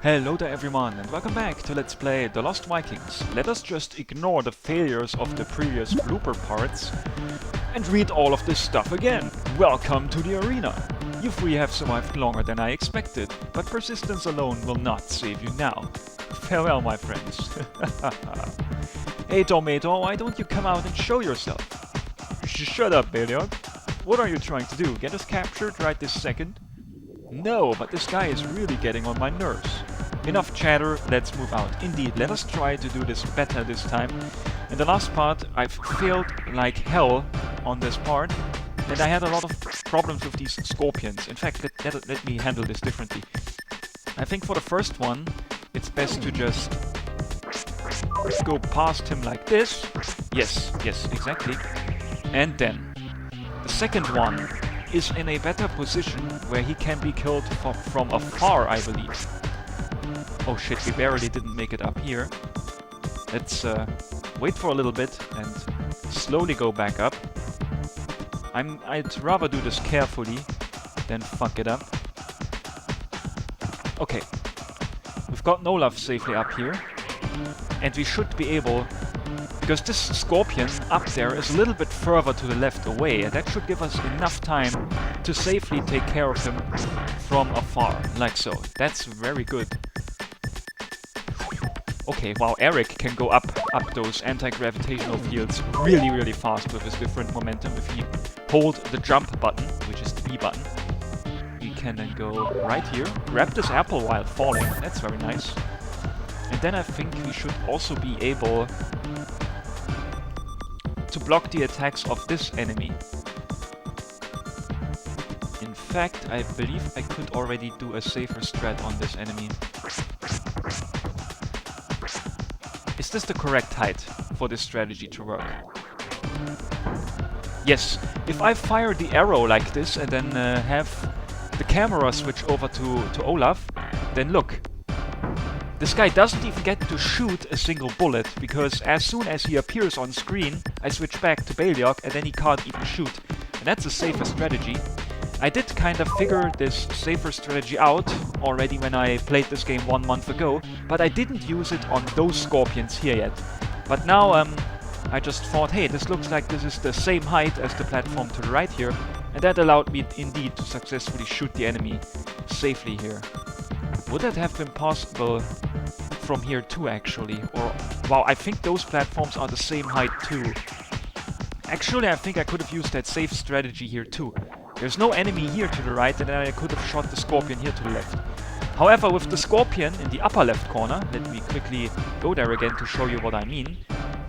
Hello there everyone and welcome back to Let's Play The Lost Vikings. Let us just ignore the failures of the previous blooper parts and read all of this stuff again. Welcome to the arena! You three have survived longer than I expected, but persistence alone will not save you now. Farewell, my friends. Hey Tomato, why don't you come out and show yourself? Shut up, Beliog. What are you trying to do? Get us captured right this second? No, but this guy is really getting on my nerves. Enough chatter, let's move out. Indeed, let us try to do this better this time. In the last part, I've failed like hell on this part, and I had a lot of problems with these scorpions. In fact, let me handle this differently. I think for the first one, it's best to just go past him like this. Yes, exactly. And then, the second one is in a better position where he can be killed from afar, I believe. Oh shit, we barely didn't make it up here. Let's wait for a little bit and slowly go back up. I'd rather do this carefully than fuck it up. Okay, we've got Olaf safely up here, and we should be able, because this scorpion up there is a little bit further to the left away, and that should give us enough time to safely take care of him from afar, like so. That's very good. Okay, wow, Eric can go up those anti-gravitational fields really fast with his different momentum. If he hold the jump button, which is the B button, we can then go right here, grab this apple while falling. That's very nice. And then I think we should also be able to block the attacks of this enemy. In fact, I believe I could already do a safer strat on this enemy. Is this the correct height for this strategy to work? Yes, if I fire the arrow like this and then have the camera switch over to Olaf, then look. This guy doesn't even get to shoot a single bullet, because as soon as he appears on screen, I switch back to Beliog and then he can't even shoot. And that's a safer strategy. I did kind of figure this safer strategy out already when I played this game 1 month ago, but I didn't use it on those scorpions here yet. But now I just thought, hey, this looks like this is the same height as the platform to the right here, and that allowed me indeed to successfully shoot the enemy safely here. Would that have been possible from here too, actually? Or, wow, I think those platforms are the same height too. Actually, I think I could have used that safe strategy here too. There's no enemy here to the right, and then I could have shot the scorpion here to the left. However, with the scorpion in the upper left corner, let me quickly go there again to show you what I mean.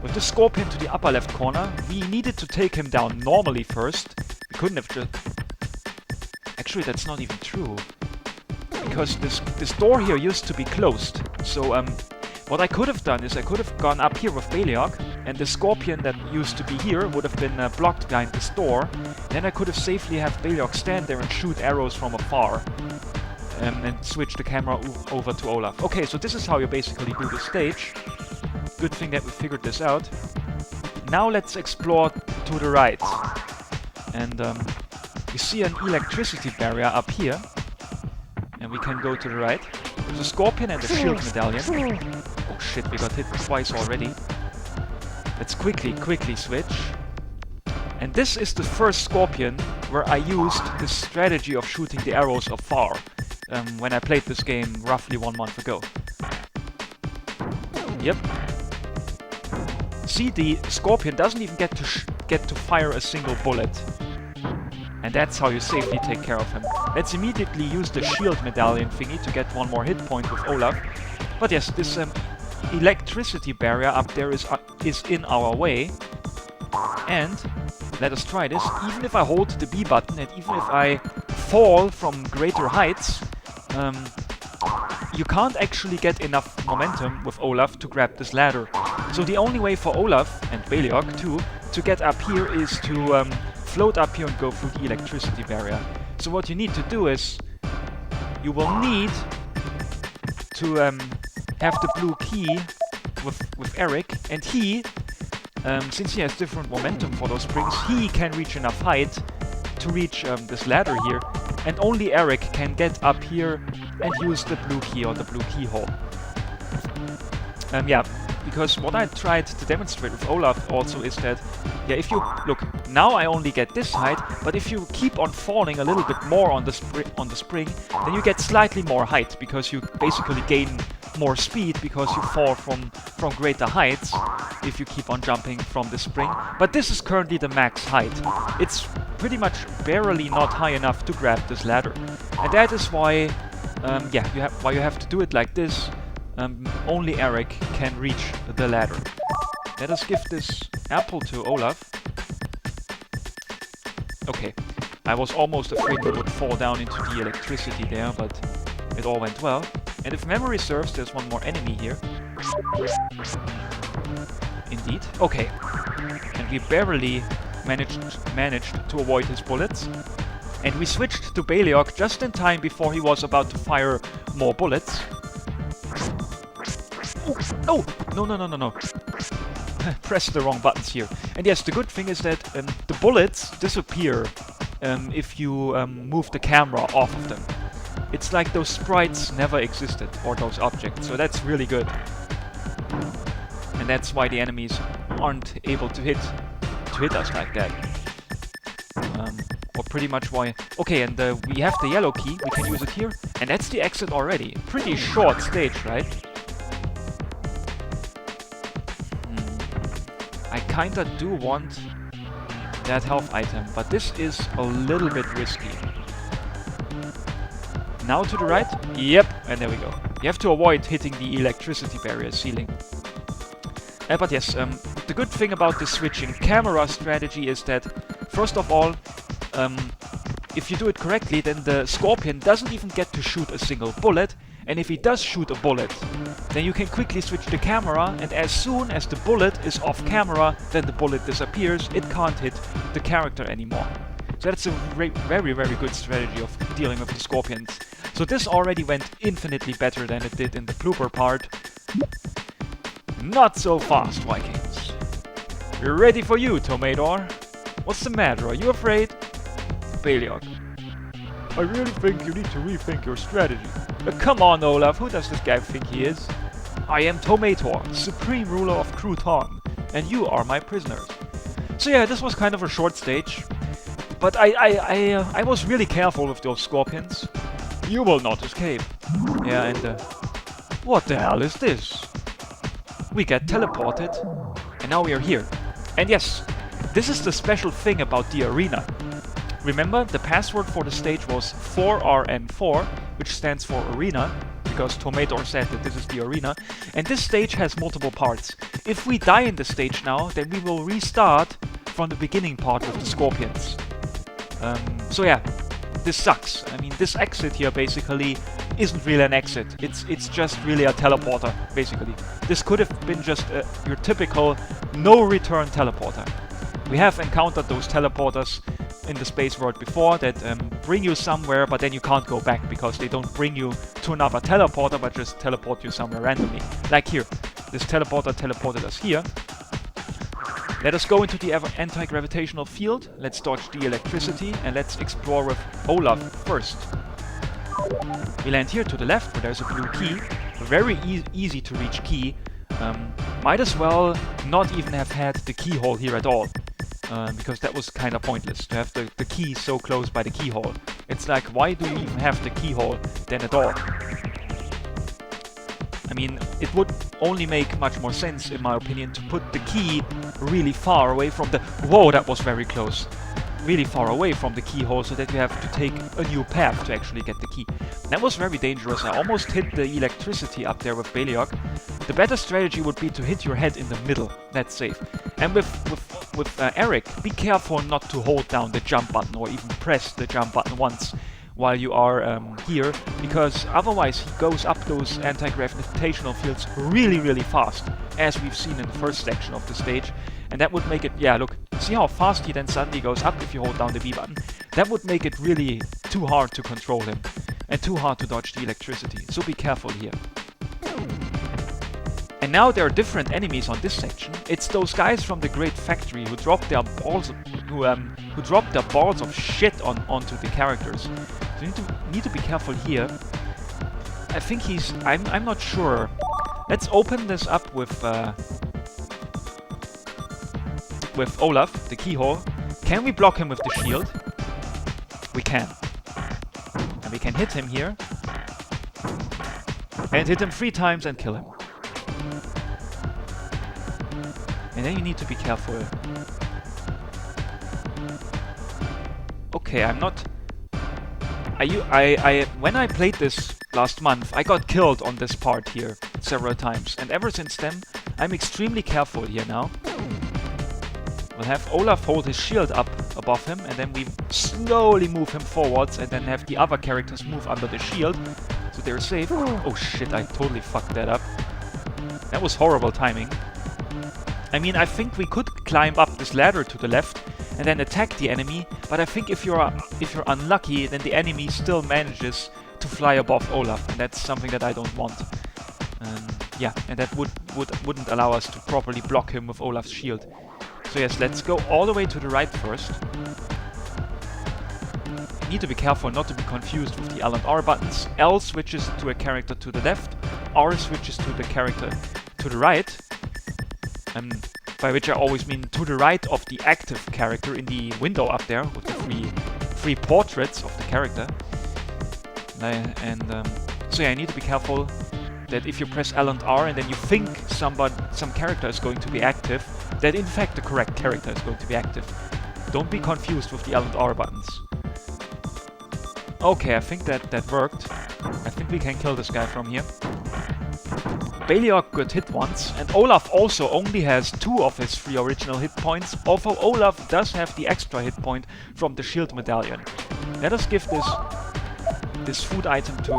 With the scorpion to the upper left corner, we needed to take him down normally first. We couldn't have just... Actually, that's not even true. Because this door here used to be closed. So what I could have done is I could have gone up here with Beliog, and the scorpion that used to be here would have been blocked behind this door. Then I could have safely have Beliog stand there and shoot arrows from afar, and switch the camera over to Olaf. Okay, so this is how you basically do the stage. Good thing that we figured this out. Now let's explore to the right. And you see an electricity barrier up here. And we can go to the right. There's a scorpion and a shield medallion. Oh shit, we got hit twice already. Let's quickly switch. And this is the first scorpion where I used this strategy of shooting the arrows afar, when I played this game roughly 1 month ago. Yep. See, the scorpion doesn't even get to fire a single bullet. And that's how you safely take care of him. Let's immediately use the shield medallion thingy to get 1 more hit point with Olaf. But yes, this electricity barrier up there is in our way. And let us try this. Even if I hold the B button and even if I fall from greater heights, you can't actually get enough momentum with Olaf to grab this ladder. So the only way for Olaf, and Beliog too, to get up here is to float up here and go through the electricity barrier. So what you need to do is, you will need to have the blue key with Eric, and he, since he has different momentum for those springs, he can reach enough height to reach this ladder here, and only Eric can get up here and use the blue key or the blue keyhole. Yeah, because what I tried to demonstrate with Olaf also is that, yeah, if you look, now I only get this height, but if you keep on falling a little bit more on the spring, then you get slightly more height, because you basically gain more speed because you fall from greater heights if you keep on jumping from the spring. But this is currently the max height. It's pretty much barely not high enough to grab this ladder, and that is why, yeah, why you have to do it like this. Only Eric can reach the ladder. Let us give this apple to Olaf. Okay, I was almost afraid we would fall down into the electricity there, but it all went well. And if memory serves, there's one more enemy here. Indeed. Okay. And we barely managed to avoid his bullets. And we switched to Beliok just in time before he was about to fire more bullets. Oh! No. Press the wrong buttons here. And yes, the good thing is that the bullets disappear if you move the camera off of them. It's like those sprites never existed, or those objects, so that's really good. And that's why the enemies aren't able to hit us like that. Or pretty much why... Okay, and we have the yellow key, we can use it here. And that's the exit already. Pretty short stage, right? I kinda do want that health item, but this is a little bit risky. Now to the right? Yep, and there we go. You have to avoid hitting the electricity barrier ceiling. But yes, the good thing about the switching camera strategy is that, first of all, if you do it correctly, then the Scorpion doesn't even get to shoot a single bullet, and if he does shoot a bullet, then you can quickly switch the camera, and as soon as the bullet is off camera, then the bullet disappears, it can't hit the character anymore. So that's a very, very good strategy of dealing with the Scorpions. So this already went infinitely better than it did in the blooper part. Not so fast, Vikings. We're ready for you, Tomator. What's the matter? Are you afraid? Beliok. I really think you need to rethink your strategy. Come on, Olaf, who does this guy think he is? I am Tomator, supreme ruler of Crouton, and you are my prisoners. So yeah, this was kind of a short stage, but I was really careful with those Scorpions. You will not escape. Yeah, and what the hell is this? We get teleported, and now we are here. And yes, this is the special thing about the arena. Remember, the password for the stage was 4RN4, which stands for arena, because Tomator said that this is the arena, and this stage has multiple parts. If we die in the stage now, then we will restart from the beginning part with the Scorpions. So yeah, this sucks. I mean, this exit here basically isn't really an exit. It's just really a teleporter, basically. This could have been just your typical no-return teleporter. We have encountered those teleporters in the space world before that bring you somewhere, but then you can't go back because they don't bring you to another teleporter, but just teleport you somewhere randomly. Like here, this teleporter teleported us here. Let us go into the anti-gravitational field, let's dodge the electricity, and let's explore with Olaf first. We land here to the left, where there's a blue key, a very easy to reach key. Might as well not even have had the keyhole here at all. Because that was kind of pointless, to have the key so close by the keyhole. It's like, why do you even have the keyhole then at all? I mean, it would only make much more sense, in my opinion, to put the key really far away from the... Whoa, that was very close. Really far away from the keyhole, so that you have to take a new path to actually get the key. That was very dangerous. I almost hit the electricity up there with Beliok. The better strategy would be to hit your head in the middle. That's safe. And with Eric, be careful not to hold down the jump button or even press the jump button once while you are here, because otherwise he goes up those anti-gravitational fields really fast, as we've seen in the first section of the stage. And that would make it, yeah, look, see how fast he then suddenly goes up if you hold down the B button? That would make it really too hard to control him, and too hard to dodge the electricity, so be careful here. And now there are different enemies on this section. It's those guys from the Great Factory who drop their balls, who drop their balls of shit onto the characters. So you need to be careful here. I think he's... I'm not sure. Let's open this up with Olaf, the keyhole. Can we block him with the shield? We can. And we can hit him here. And hit him 3 times and kill him. And then you need to be careful. Okay, I'm not... when I played this last month, I got killed on this part here several times. And ever since then, I'm extremely careful here now. We'll have Olaf hold his shield up above him, and then we slowly move him forwards, and then have the other characters move under the shield, so they're safe. Oh shit, I totally fucked that up. That was horrible timing. I mean, I think we could climb up this ladder to the left, and then attack the enemy, but I think if you're unlucky, then the enemy still manages to fly above Olaf, and that's something that I don't want. Yeah, and that wouldn't allow us to properly block him with Olaf's shield. So yes, let's go all the way to the right first. You need to be careful not to be confused with the L and R buttons. L switches to a character to the left, R switches to the character to the right. By which I always mean to the right of the active character in the window up there with the three portraits of the character. So yeah, I need to be careful that if you press L and R and then you think some character is going to be active, that in fact the correct character is going to be active. Don't be confused with the L and R buttons. Okay, I think that worked. I think we can kill this guy from here. Beliok got hit once, and Olaf also only has 2 of his 3 original hit points, although Olaf does have the extra hit point from the shield medallion. Let us give this food item to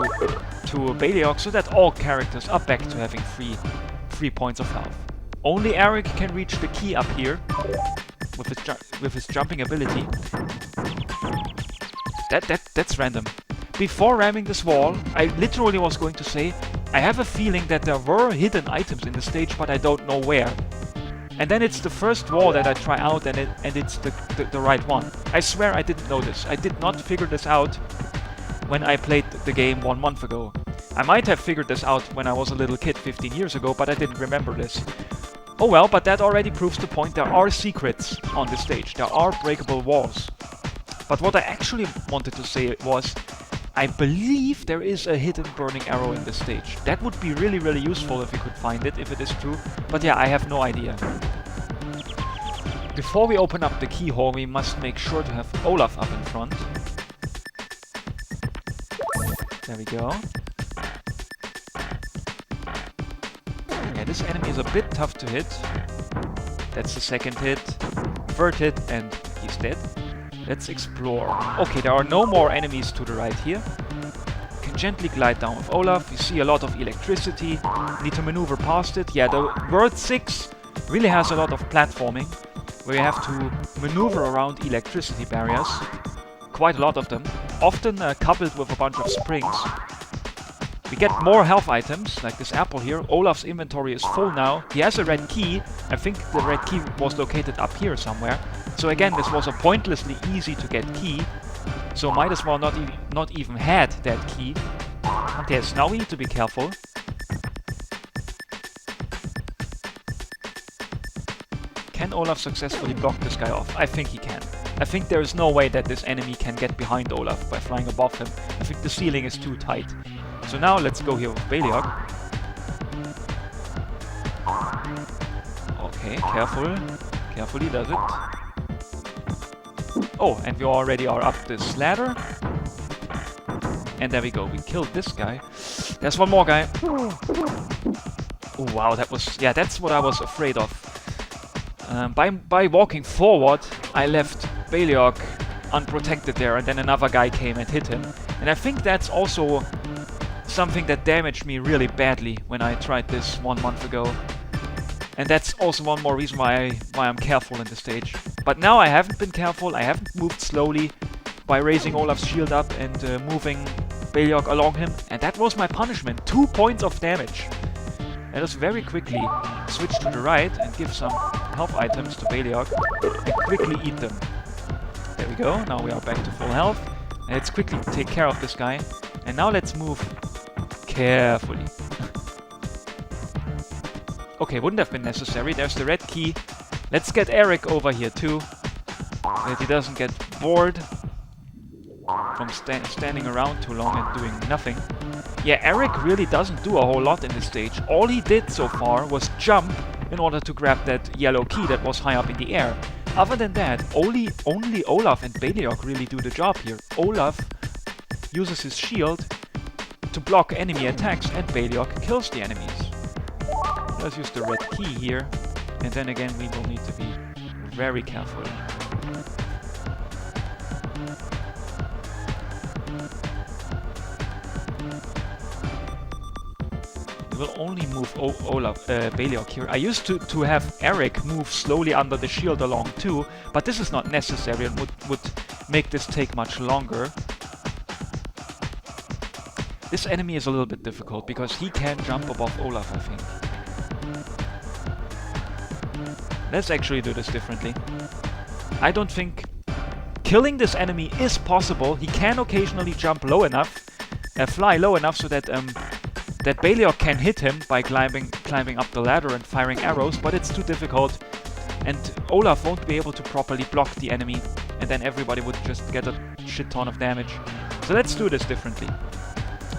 Beliok so that all characters are back to having 3 points of health. Only Eric can reach the key up here with his jumping ability. That's random. Before ramming this wall, I literally was going to say, I have a feeling that there were hidden items in the stage, but I don't know where. And then it's the first wall that I try out, and it's the right one. I swear I didn't know this. I did not figure this out when I played the game 1 month ago. I might have figured this out when I was a little kid 15 years ago, but I didn't remember this. Oh well, but that already proves the point. There are secrets on this stage. There are breakable walls. But what I actually wanted to say was, I believe there is a hidden burning arrow in this stage. That would be really, really useful if we could find it, if it is true. But yeah, I have no idea. Before we open up the keyhole, we must make sure to have Olaf up in front. There we go. Yeah, this enemy is a bit tough to hit. That's the second hit. Third hit, and he's dead. Let's explore. Okay, there are no more enemies to the right here. You can gently glide down with Olaf. You see a lot of electricity. Need to maneuver past it. Yeah, the World 6 really has a lot of platforming, where you have to maneuver around electricity barriers. Quite a lot of them. Often coupled with a bunch of springs. We get more health items, like this apple here. Olaf's inventory is full now. He has a red key. I think the red key was located up here somewhere. So again, this was a pointlessly easy to get key. So might as well not even had that key. Okay, so now we need to be careful. Can Olaf successfully block this guy off? I think he can. I think there is no way that this enemy can get behind Olaf by flying above him. I think the ceiling is too tight. So now let's go here with Beliok. Okay, careful. Carefully does it. Oh, and we already are up this ladder. And there we go. We killed this guy. There's one more guy. Oh, wow, that was... Yeah, that's what I was afraid of. By walking forward, I left Beliok unprotected there, and then another guy came and hit him. And I think that's also something that damaged me really badly when I tried this 1 month ago. And that's also one more reason why I'm careful in the stage. But now I haven't been careful, I haven't moved slowly by raising Olaf's shield up and moving Beliok along him. And that was my punishment, 2 points of damage. Let us very quickly switch to the right and give some health items to Beliok and quickly eat them. There we go, now we are back to full health. And let's quickly take care of this guy. And now let's move Carefully. Okay, wouldn't have been necessary. There's the red key. Let's get Eric over here too, that he doesn't get bored from standing around too long and doing nothing. Yeah, Eric really doesn't do a whole lot in this stage. All he did so far was jump in order to grab that yellow key that was high up in the air. Other than that, only Olaf and Beliok really do the job here. Olaf uses his shield to block enemy attacks and Beliok kills the enemies. Let's use the red key here, and then again we will need to be very careful. We will only move Beliok here. I used to have Eric move slowly under the shield along too, but this is not necessary and would make this take much longer. This enemy is a little bit difficult because he can jump above Olaf, I think. Let's actually do this differently. I don't think killing this enemy is possible. He can occasionally jump low enough, fly low enough so that that Beliok can hit him by climbing up the ladder and firing arrows, but it's too difficult. And Olaf won't be able to properly block the enemy, and then everybody would just get a shit ton of damage. So let's do this differently.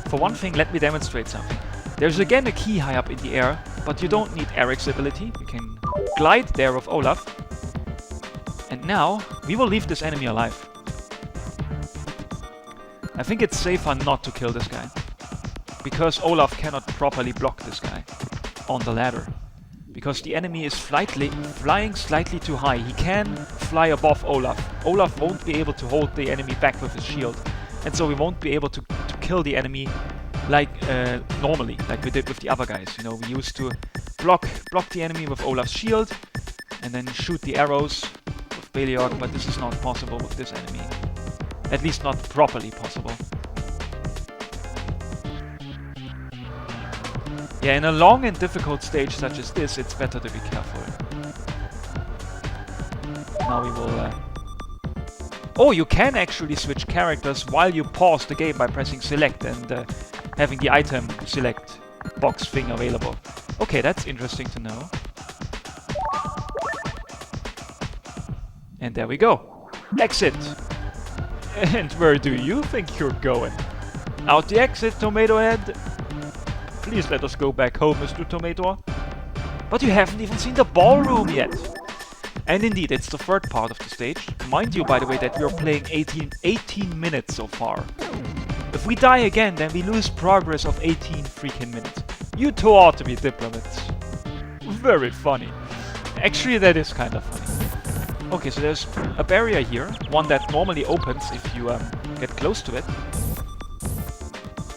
For one thing, let me demonstrate something. There's again a key high up in the air, but you don't need Eric's ability. You can glide there with Olaf. And now, we will leave this enemy alive. I think it's safer not to kill this guy, because Olaf cannot properly block this guy on the ladder. Because the enemy is flying slightly too high. He can fly above Olaf. Olaf won't be able to hold the enemy back with his shield. And so we won't be able to kill the enemy like normally, like we did with the other guys. You know, we used to block the enemy with Olaf's shield and then shoot the arrows with Beliok, but this is not possible with this enemy. At least not properly possible. Yeah, in a long and difficult stage such as this, it's better to be careful. Now we will... Oh, you can actually switch characters while you pause the game by pressing select and having the item select box thing available. Okay, that's interesting to know. And there we go. Exit! And where do you think you're going? Out the exit, Tomato Head! Please let us go back home, Mr. Tomato. But you haven't even seen the ballroom yet! And indeed, it's the third part of the stage. Mind you, by the way, that we're playing 18 minutes so far. If we die again, then we lose progress of 18 freaking minutes. You two ought to be diplomats. Very funny. Actually, that is kind of funny. Okay, so there's a barrier here. One that normally opens if you get close to it.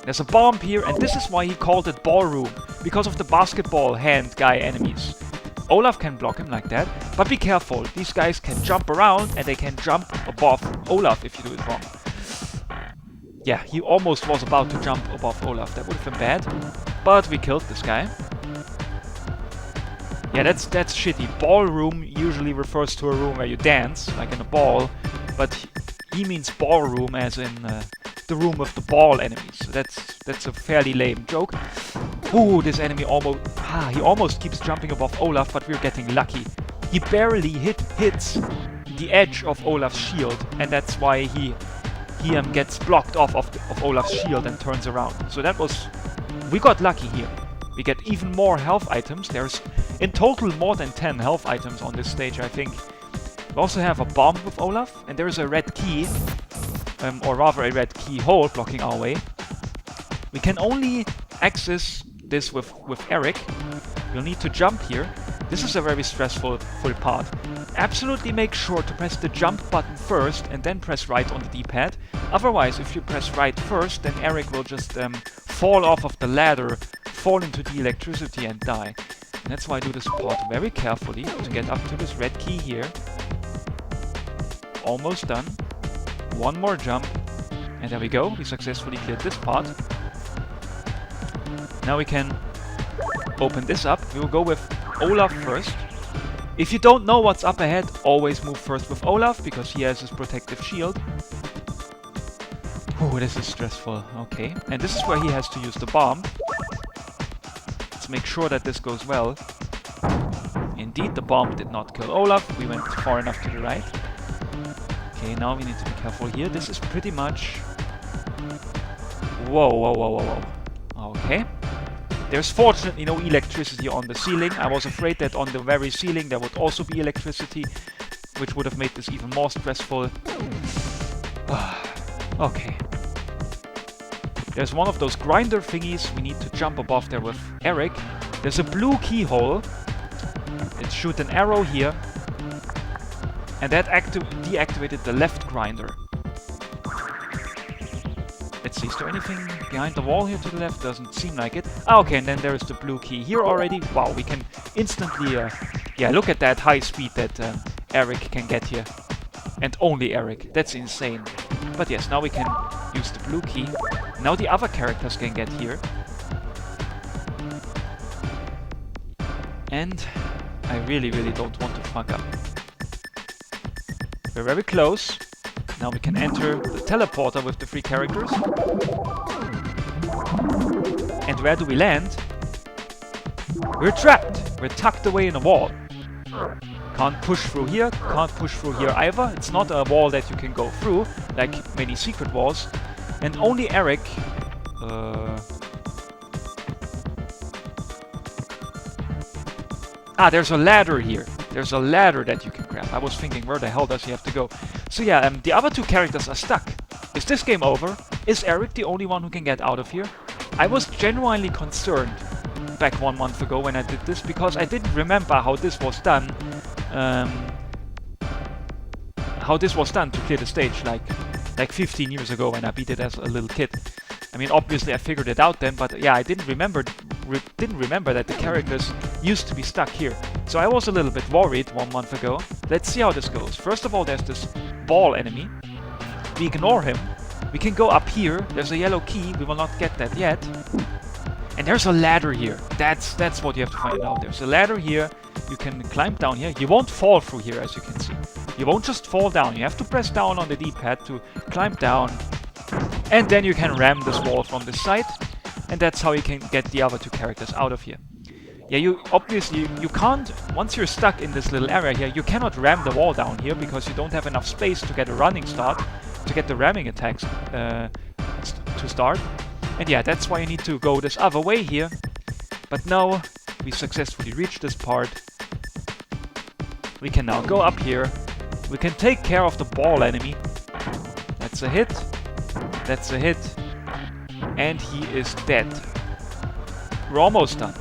There's a bomb here, and this is why he called it ballroom. Because of the basketball hand guy enemies. Olaf can block him like that, but be careful, these guys can jump around and they can jump above Olaf if you do it wrong. Yeah, he almost was about to jump above Olaf, that would have been bad, but we killed this guy. Yeah, that's shitty. Ballroom usually refers to a room where you dance, like in a ball, but he means ballroom as in the room with the ball enemies. So that's a fairly lame joke. Ooh, this enemy he almost keeps jumping above Olaf, but we're getting lucky. He barely hits the edge of Olaf's shield, and that's why he gets blocked off of Olaf's shield and turns around. So we got lucky here. We get even more health items. There's in total more than 10 health items on this stage, I think. We also have a bomb with Olaf, and there is a red key, or rather a red keyhole blocking our way. We can only access this with Eric. You'll need to jump here. This is a very stressful part. Absolutely make sure to press the jump button first and then press right on the D-pad. Otherwise, if you press right first, then Eric will just fall off of the ladder, fall into the electricity and die. And that's why I do this part very carefully to get up to this red key here. Almost done. One more jump. And there we go. We successfully cleared this part. Now we can open this up. We will go with Olaf first. If you don't know what's up ahead, always move first with Olaf, because he has his protective shield. Ooh, Oh, this is stressful. Okay. And this is where he has to use the bomb. Let's make sure that this goes well. Indeed, the bomb did not kill Olaf. We went far enough to the right. Okay, now we need to be careful here. This is pretty much... Whoa, whoa, whoa, whoa, whoa. Okay. There's fortunately no electricity on the ceiling. I was afraid that on the very ceiling there would also be electricity, which would have made this even more stressful. Okay. There's one of those grinder thingies. We need to jump above there with Eric. There's a blue keyhole. Let's shoot an arrow here. And that deactivated the left grinder. Let's see, is there anything behind the wall here to the left? Doesn't seem like it. Ah, okay, and then there is the blue key here already. Wow, we can instantly... yeah, look at that high speed that Eric can get here. And only Eric. That's insane. But yes, now we can use the blue key. Now the other characters can get here. And I really, really don't want to fuck up. We're very close. Now we can enter the teleporter with the 3 characters. And where do we land? We're trapped! We're tucked away in a wall. Can't push through here, can't push through here either. It's not a wall that you can go through, like many secret walls. And only Eric... Ah, there's a ladder here. There's a ladder that you can grab. I was thinking, where the hell does he have to go? So yeah, the other 2 characters are stuck. Is this game over? Is Eric the only one who can get out of here? I was genuinely concerned back 1 month ago when I did this, because I didn't remember how this was done. How this was done to clear the stage like 15 years ago when I beat it as a little kid. I mean, obviously I figured it out then, but yeah, I didn't remember that the characters used to be stuck here. So I was a little bit worried 1 month ago. Let's see how this goes. First of all, there's this ball enemy. We ignore him. We can go up here. There's a yellow key. We will not get that yet. And there's a ladder here. That's what you have to find out. There's a ladder here. You can climb down here. You won't fall through here, as you can see. You won't just fall down. You have to press down on the D-pad to climb down. And then you can ram this wall from this side. And that's how you can get the other 2 characters out of here. Yeah, you can't, once you're stuck in this little area here, you cannot ram the wall down here because you don't have enough space to get a running start, to get the ramming attacks to start. And yeah, that's why you need to go this other way here. But now we successfully reached this part. We can now go up here. We can take care of the ball enemy. That's a hit. That's a hit. And he is dead. We're almost done.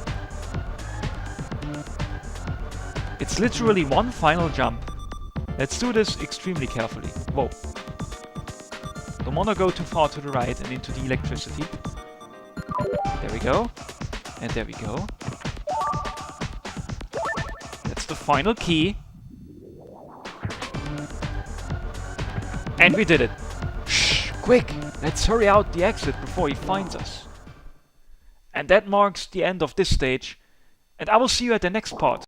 It's literally one final jump. Let's do this extremely carefully. Whoa. Don't want to go too far to the right and into the electricity. There we go. And there we go. That's the final key. And we did it. Shh, quick! Let's hurry out the exit before he finds us. And that marks the end of this stage. And I will see you at the next part.